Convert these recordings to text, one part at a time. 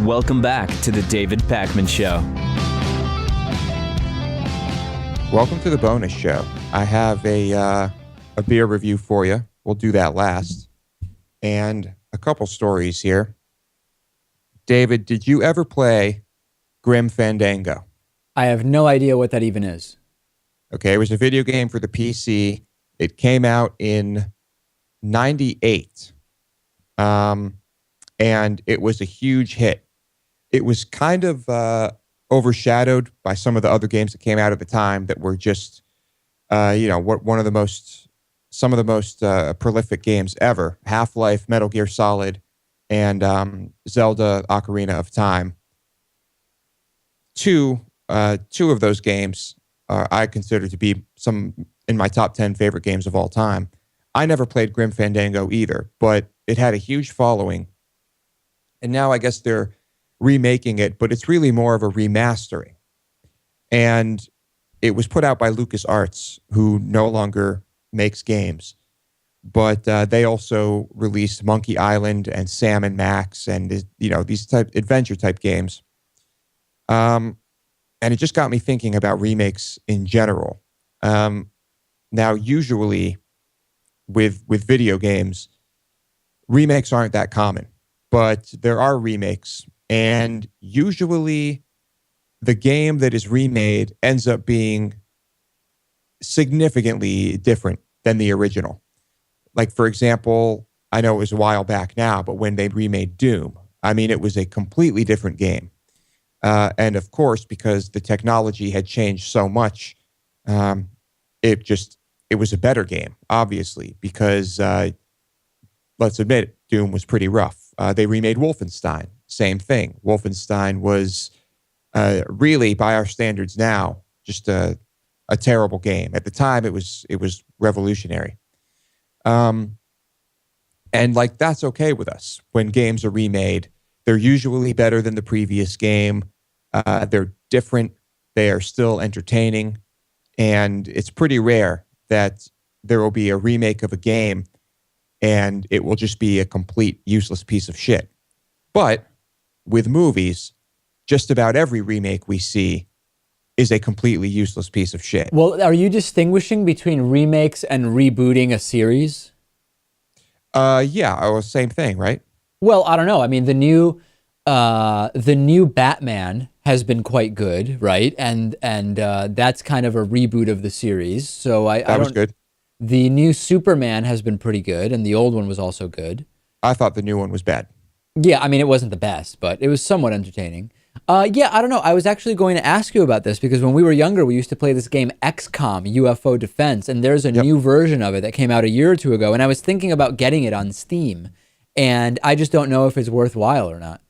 Welcome back to the David Pakman Show. Welcome to the bonus show. I have a beer review for you. We'll do that last. And a couple stories here. David, did you ever play Grim Fandango? I have no idea what that even is. Okay, it was a video game for the PC. It came out in 98. And it was a huge hit. It was kind of overshadowed by some of the other games that came out at the time that were just, some of the most prolific games ever. Half-Life, Metal Gear Solid, and Zelda Ocarina of Time. Two of those games I consider to be some in my top 10 favorite games of all time. I never played Grim Fandango either, but it had a huge following. And now I guess they're remaking it, but it's really more of a remastering. And it was put out by LucasArts, who no longer makes games. But they also released Monkey Island and Sam and Max and, these type adventure type games. And it just got me thinking about remakes in general. Now, usually with video games, remakes aren't that common. But there are remakes, and usually the game that is remade ends up being significantly different than the original. Like, for example, I know it was a while back now, but when they remade Doom, I mean, it was a completely different game. And of course, because the technology had changed so much, it was a better game, obviously, because let's admit it, Doom was pretty rough. They remade Wolfenstein, same thing. Wolfenstein was really, by our standards now, just a terrible game. At the time, it was revolutionary. And that's okay with us. When games are remade, they're usually better than the previous game. They're different. They are still entertaining. And it's pretty rare that there will be a remake of a game and it will just be a complete useless piece of shit. But with movies, just about every remake we see is a completely useless piece of shit. Well, are you distinguishing between remakes and rebooting a series? Yeah, same thing, right? Well, I don't know. I mean, the new Batman has been quite good, right? And that's kind of a reboot of the series. So that was good. The new Superman has been pretty good, and the old one was also good. I thought the new one was bad. Yeah, I mean, it wasn't the best, but it was somewhat entertaining. Yeah, I don't know. I was actually going to ask you about this because when we were younger, we used to play this game XCOM, UFO Defense, and there's a new version of it that came out a year or two ago, and I was thinking about getting it on Steam, and I just don't know if it's worthwhile or not.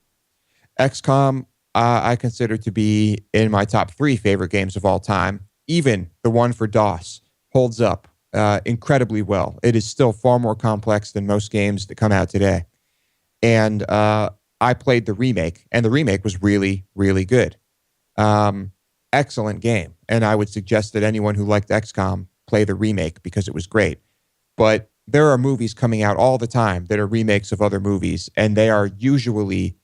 XCOM, I consider to be in my top 3 favorite games of all time. Even the one for DOS holds up incredibly well. It is still far more complex than most games that come out today. And I played the remake, and the remake was really, really good. Excellent game. And I would suggest that anyone who liked XCOM play the remake because it was great. But there are movies coming out all the time that are remakes of other movies, and they are usually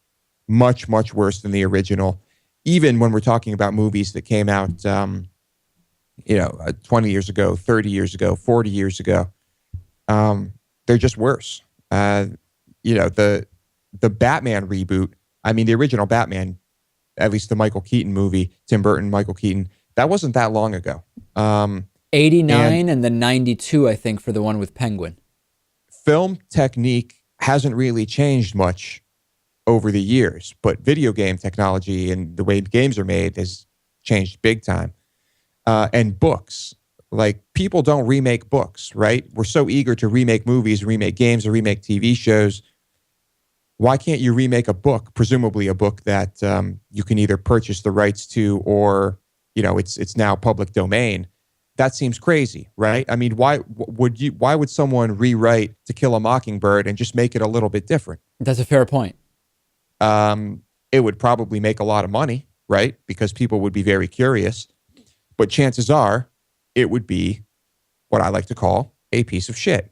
much, much worse than the original. Even when we're talking about movies that came out 20 years ago, 30 years ago, 40 years ago, they're just worse. The Batman reboot, I mean, the original Batman, at least the Michael Keaton movie, Tim Burton, Michael Keaton, that wasn't that long ago. 89 and then 92, I think, for the one with Penguin. Film technique hasn't really changed much over the years, but video game technology and the way games are made has changed big time. And books, like, people don't remake books, right? We're so eager to remake movies, remake games, or remake TV shows. Why can't you remake a book, presumably a book that you can either purchase the rights to or, it's now public domain? That seems crazy, right? I mean, why would someone rewrite To Kill a Mockingbird and just make it a little bit different? That's a fair point. It would probably make a lot of money, right? Because people would be very curious. But chances are it would be what I like to call a piece of shit.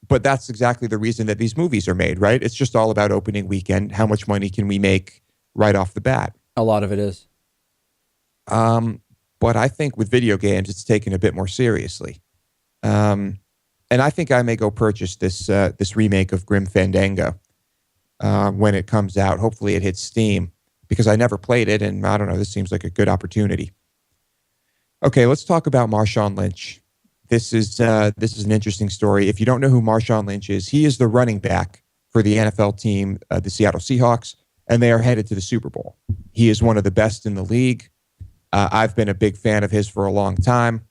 But that's exactly the reason that these movies are made, right? It's just all about opening weekend. How much money can we make right off the bat? A lot of it is. But I think with video games, it's taken a bit more seriously. And I think I may go purchase this remake of Grim Fandango when it comes out. Hopefully it hits Steam, because I never played it, and I don't know, this seems like a good opportunity. Okay, let's talk about Marshawn Lynch. This is an interesting story. If you don't know who Marshawn Lynch is, he is the running back for the NFL team, the Seattle Seahawks, and they are headed to the Super Bowl. He is one of the best in the league. I've been a big fan of his for a long time.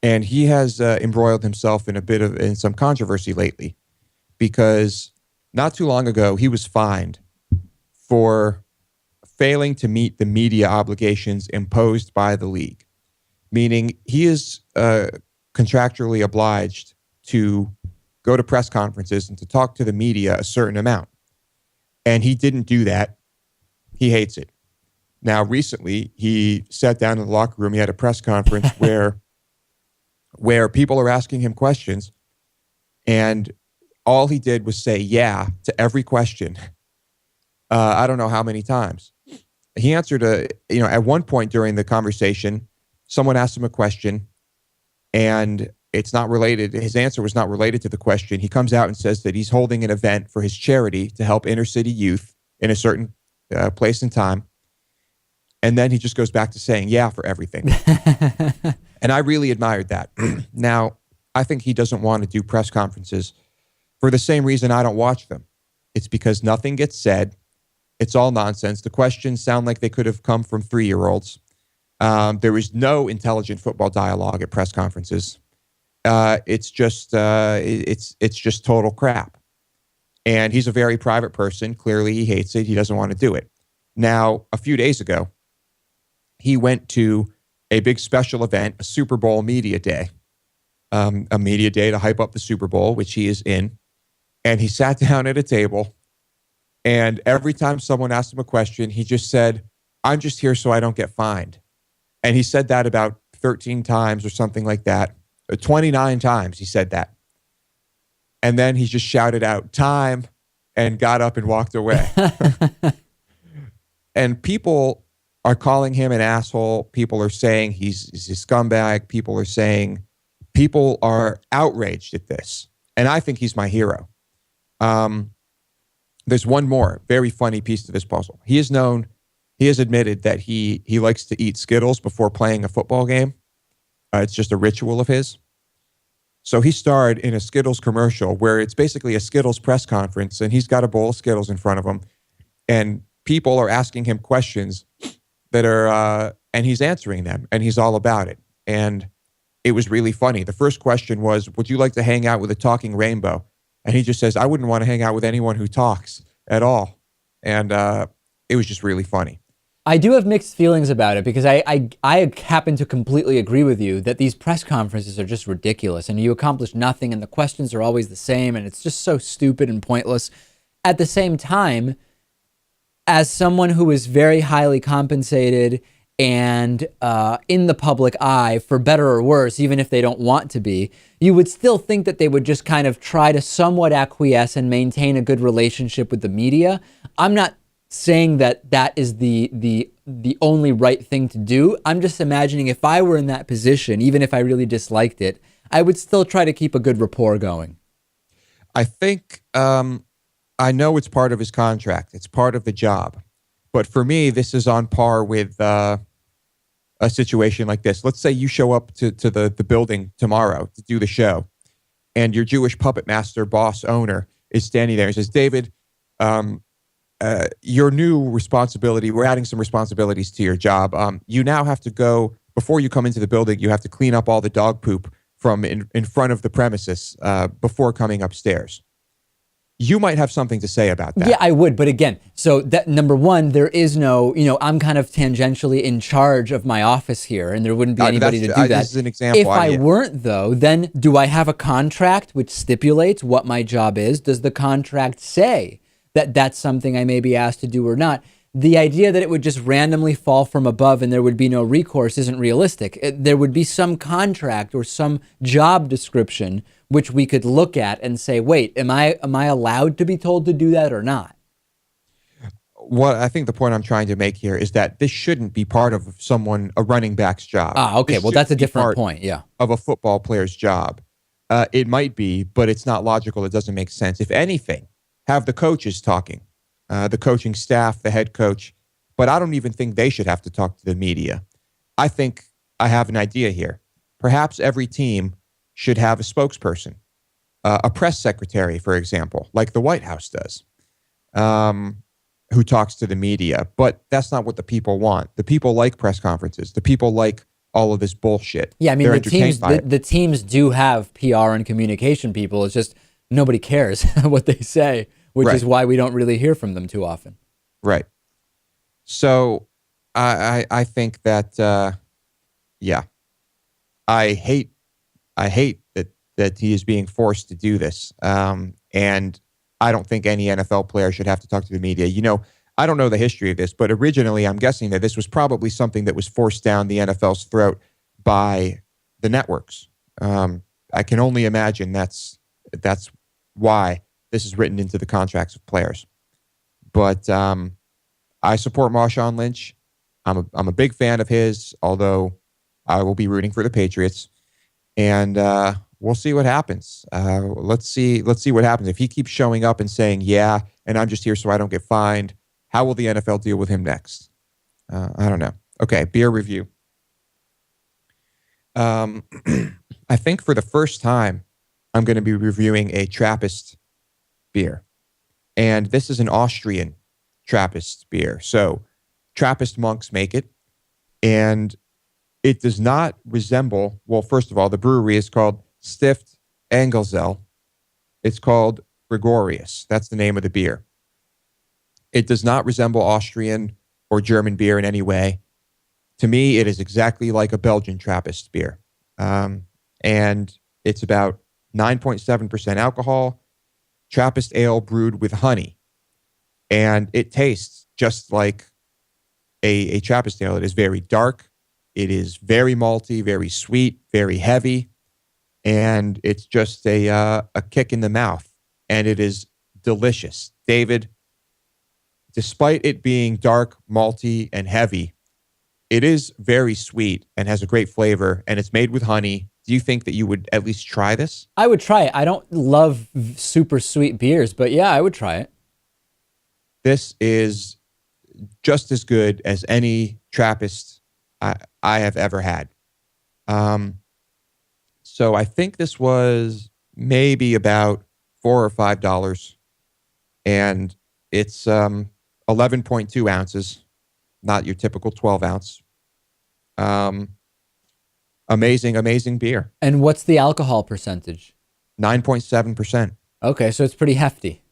And he has embroiled himself in some controversy lately, because not too long ago, he was fined for failing to meet the media obligations imposed by the league, meaning he is contractually obliged to go to press conferences and to talk to the media a certain amount. And he didn't do that. He hates it. Now, recently, he sat down in the locker room. He had a press conference where people are asking him questions, and all he did was say yeah to every question. I don't know how many times. He answered at one point during the conversation, someone asked him a question, and it's not related. His answer was not related to the question. He comes out and says that he's holding an event for his charity to help inner city youth in a certain place and time. And then he just goes back to saying yeah for everything. And I really admired that. Now, I think he doesn't want to do press conferences for the same reason I don't watch them. It's because nothing gets said. It's all nonsense. The questions sound like they could have come from 3-year-olds. There is no intelligent football dialogue at press conferences. It's just total crap. And he's a very private person. Clearly, he hates it. He doesn't want to do it. Now, a few days ago, he went to a big special event, a Super Bowl media day, a media day to hype up the Super Bowl, which he is in. And he sat down at a table, and every time someone asked him a question, he just said, "I'm just here so I don't get fined." And he said that about 13 times or something like that. 29 times he said that. And then he just shouted out, "Time," and got up and walked away. And people are calling him an asshole. People are saying he's a scumbag. People are outraged at this. And I think he's my hero. There's one more very funny piece to this puzzle. He has admitted that he likes to eat Skittles before playing a football game. It's just a ritual of his. So he starred in a Skittles commercial where it's basically a Skittles press conference, and he's got a bowl of Skittles in front of him, and people are asking him questions and he's answering them, and he's all about it. And it was really funny. The first question was, "Would you like to hang out with a talking rainbow?" And he just says, "I wouldn't want to hang out with anyone who talks at all." And it was just really funny. I do have mixed feelings about it, because I happen to completely agree with you that these press conferences are just ridiculous, and you accomplish nothing, and the questions are always the same, and it's just so stupid and pointless. At the same time, as someone who is very highly compensated and in the public eye, for better or worse, even if they don't want to be, you would still think that they would just kind of try to somewhat acquiesce and maintain a good relationship with the media. I'm not saying that that is the only right thing to do. I'm just imagining if I were in that position, even if I really disliked it, I would still try to keep a good rapport going. I think I know it's part of his contract. It's part of the job. But for me, this is on par with a situation like this. Let's say you show up to the building tomorrow to do the show, and your Jewish puppet master, boss, owner is standing there and says, "David, your new responsibility, we're adding some responsibilities to your job. You now have to go, before you come into the building, you have to clean up all the dog poop from in front of the premises before coming upstairs." You might have something to say about that. Yeah, I would. But again, so that number one, there is no, I'm kind of tangentially in charge of my office here, and there wouldn't be anybody to do that. This is an example. If I weren't, though, then do I have a contract which stipulates what my job is? Does the contract say that that's something I may be asked to do or not? the idea that it would just randomly fall from above and there would be no recourse isn't realistic. There would be some contract or some job description which we could look at and say, wait, am I allowed to be told to do that or not? What I think the point I'm trying to make here is that this shouldn't be part of a running back's job. Okay. This Well, that's a shouldn't be different part point. Yeah. of a football player's job. It might be, but it's not logical. It doesn't make sense. If anything, have the coaches talking, the coaching staff, the head coach. But I don't even think they should have to talk to the media. I think I have an idea here. Perhaps every team should have a spokesperson, a press secretary, for example, like the White House does, who talks to the media. But that's not what the people want. The people like press conferences. The people like all of this bullshit. Yeah, I mean, They're the teams do have PR and communication people. It's just nobody cares what they say, which is why we don't really hear from them too often. Right. So I think that, I hate that he is being forced to do this. And I don't think any NFL player should have to talk to the media. You know, I don't know the history of this, but originally I'm guessing that this was probably something that was forced down the NFL's throat by the networks. I can only imagine that's why this is written into the contracts of players. But I support Marshawn Lynch. I'm a big fan of his, although I will be rooting for the Patriots. And we'll see what happens. Let's see what happens. If he keeps showing up and saying, yeah, and I'm just here so I don't get fined, how will the NFL deal with him next? I don't know. Okay, beer review. I think for the first time, I'm going to be reviewing a Trappist beer. And this is an Austrian Trappist beer. So Trappist monks make it. And it does not resemble, well, first of all, the brewery is called Stift Engelsel. It's called Gregorius. That's the name of the beer. It does not resemble Austrian or German beer in any way. To me, it is exactly like a Belgian Trappist beer. And it's about 9.7% alcohol, Trappist ale brewed with honey. And it tastes just like a Trappist ale. It is very dark. It is very malty, very sweet, very heavy. And it's just a kick in the mouth. And it is delicious. David, despite it being dark, malty, and heavy, it is very sweet and has a great flavor, and it's made with honey. Do you think that you would at least try this? I would try it. I don't love super sweet beers, but yeah, I would try it. This is just as good as any Trappist I have ever had. So I think this was maybe about $4 or $5, and it's 11.2 ounces, not your typical 12 ounce. Amazing beer. And what's the alcohol percentage? 9.7%. Okay, so it's pretty hefty.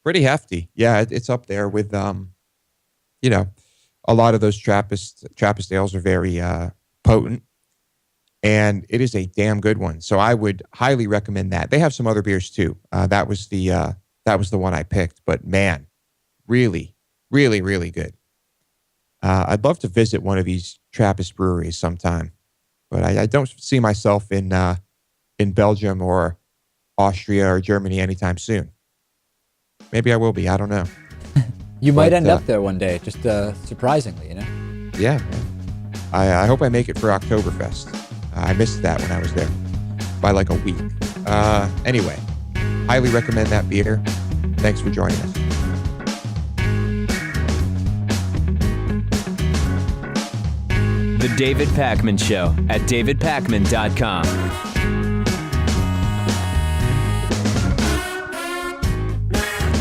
Pretty hefty. Yeah, it's up there with, a lot of those Trappist ales are very potent, and it is a damn good one. So I would highly recommend that. They have some other beers too. That was the one I picked, but man, really, really, really good. I'd love to visit one of these Trappist breweries sometime, but I don't see myself in Belgium or Austria or Germany anytime soon. Maybe I will be. I don't know. You might end up there one day, just surprisingly, Yeah, man. I hope I make it for Oktoberfest. I missed that when I was there by like a week. Anyway, highly recommend that beer. Thanks for joining us. The David Pakman Show at davidpakman.com.